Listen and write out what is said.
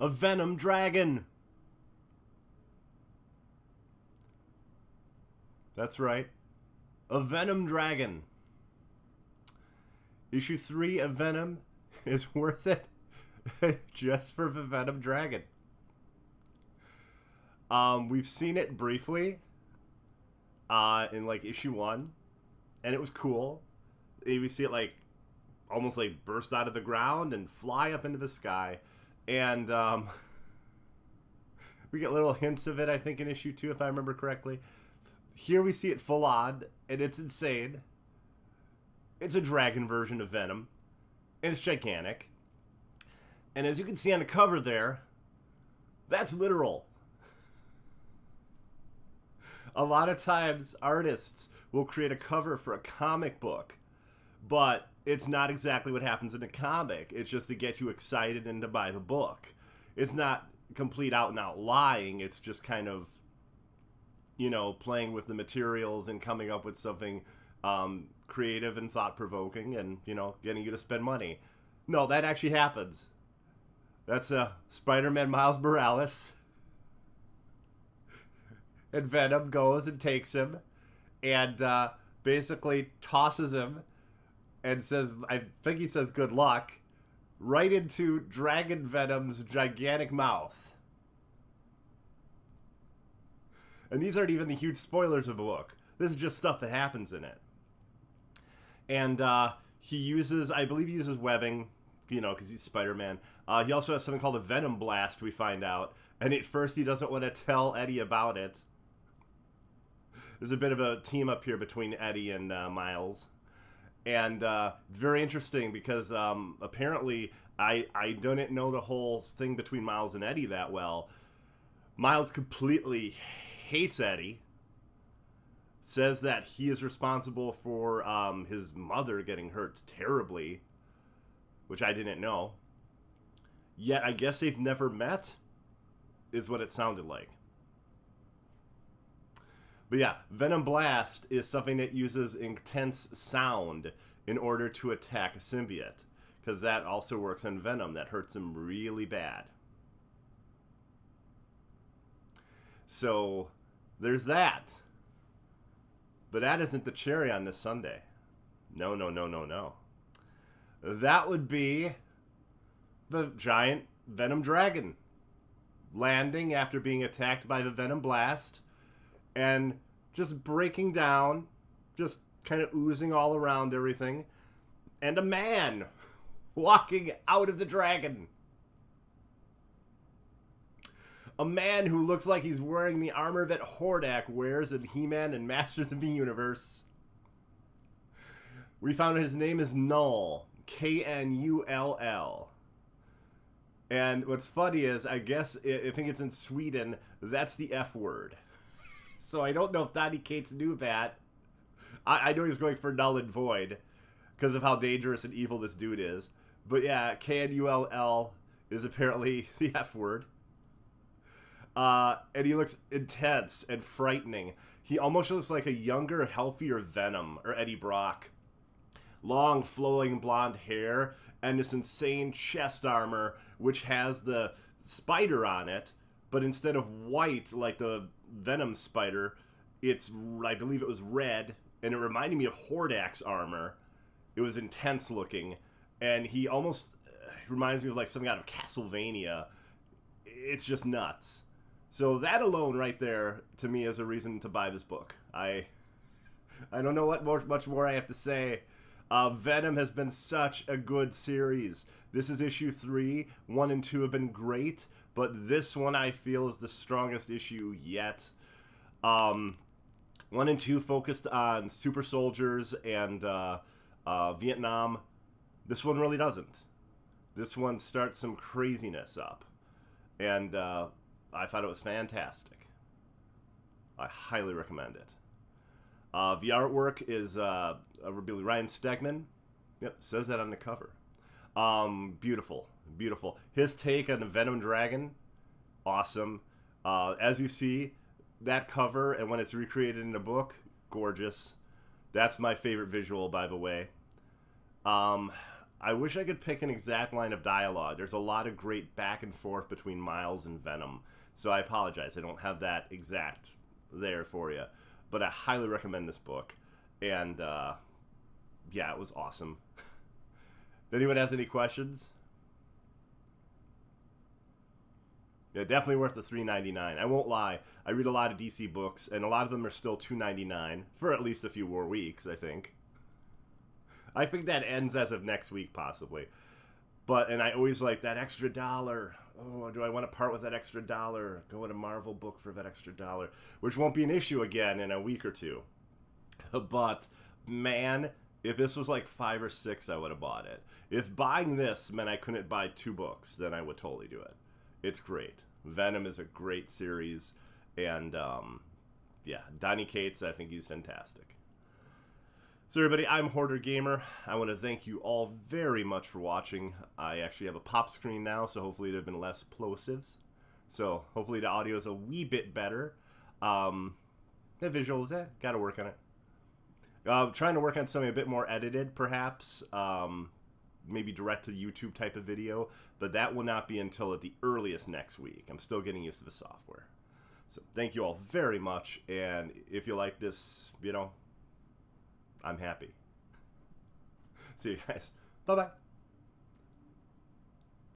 A Venom dragon. That's right. A Venom dragon. Issue 3 of Venom is worth it just for the Venom dragon. We've seen it briefly in like issue 1, and it was cool. We see it like almost like burst out of the ground and fly up into the sky. And we get little hints of it, I think, in issue 2, if I remember correctly. Here we see it full on, and it's insane. It's a dragon version of Venom, and it's gigantic. And as you can see on the cover there, that's literal. A lot of times, artists will create a cover for a comic book, but it's not exactly what happens in the comic. It's just to get you excited and to buy the book. It's not complete out and out lying. It's just kind of, you know, playing with the materials and coming up with something creative and thought-provoking and, you know, getting you to spend money. No, that actually happens. That's Spider-Man Miles Morales. And Venom goes and takes him and basically tosses him and says, I think he says good luck, right into Dragon Venom's gigantic mouth. And these aren't even the huge spoilers of the book. This is just stuff that happens in it. And he uses, I believe he uses webbing, you know, because he's Spider-Man. He also has something called a Venom Blast, we find out. And at first he doesn't want to tell Eddie about it. There's a bit of a team up here between Eddie and Miles. And it's very interesting because apparently I didn't know the whole thing between Miles and Eddie that well. Miles completely hates Eddie. Says that he is responsible for his mother getting hurt terribly, which I didn't know. Yet I guess they've never met, is what it sounded like. But yeah, Venom Blast is something that uses intense sound in order to attack a symbiote, because that also works on Venom. That hurts him really bad. So there's that. But that isn't the cherry on this sundae. No, no, no, no, no. That would be the giant Venom dragon landing after being attacked by the Venom Blast and just breaking down, just kind of oozing all around everything, and a man walking out of the dragon. A man who looks like he's wearing the armor that Hordak wears in He-Man and Masters of the Universe. We found his name is Knull. K-N-U-L-L. And what's funny is, I guess, I think it's in Sweden, that's the F word. So I don't know if Donny Cates knew that. I know he's going for null and void because of how dangerous and evil this dude is. But yeah, K-N-U-L-L is apparently the F word. And he looks intense and frightening. He almost looks like a younger, healthier Venom or Eddie Brock. Long, flowing blonde hair and this insane chest armor, which has the spider on it, but instead of white like the Venom spider, it's, I believe it was red, and it reminded me of Hordak's armor. It was intense looking, and he almost reminds me of like something out of Castlevania. It's just nuts. So that alone right there, to me, is a reason to buy this book. I don't know much more I have to say. Venom has been such a good series. This is issue 3. 1 and 2 have been great, but this one I feel is the strongest issue yet. 1 and 2 focused on super soldiers and Vietnam. This one really doesn't. This one starts some craziness up. And I thought it was fantastic. I highly recommend it. The artwork is Ryan Stegman. Yep, says that on the cover. Beautiful, beautiful. His take on the Venom Dragon, awesome. As you see, that cover, and when it's recreated in the book, gorgeous. That's my favorite visual, by the way. I wish I could pick an exact line of dialogue. There's a lot of great back and forth between Miles and Venom. So I apologize. I don't have that exact there for you. But I highly recommend this book. And, yeah, it was awesome. If anyone has any questions? Yeah, definitely worth the $3.99. I won't lie. I read a lot of DC books, and a lot of them are still $2.99 for at least a few more weeks, I think. I think that ends as of next week, possibly. And I always like that extra dollar. Oh, do I want to part with that extra dollar? Go with a Marvel book for that extra dollar, which won't be an issue again in a week or two. But, man, if this was like 5 or 6, I would have bought it. If buying this meant I couldn't buy 2 books, then I would totally do it. It's great. Venom is a great series. And, yeah, Donny Cates, I think he's fantastic. So everybody, I'm Hoarder Gamer. I want to thank you all very much for watching. I actually have a pop screen now, so hopefully there have been less plosives. So hopefully the audio is a wee bit better. The visuals, gotta work on it. Trying to work on something a bit more edited, perhaps. Maybe direct to YouTube type of video, but that will not be until at the earliest next week. I'm still getting used to the software. So thank you all very much, and if you like this, I'm happy. See you guys. Bye-bye.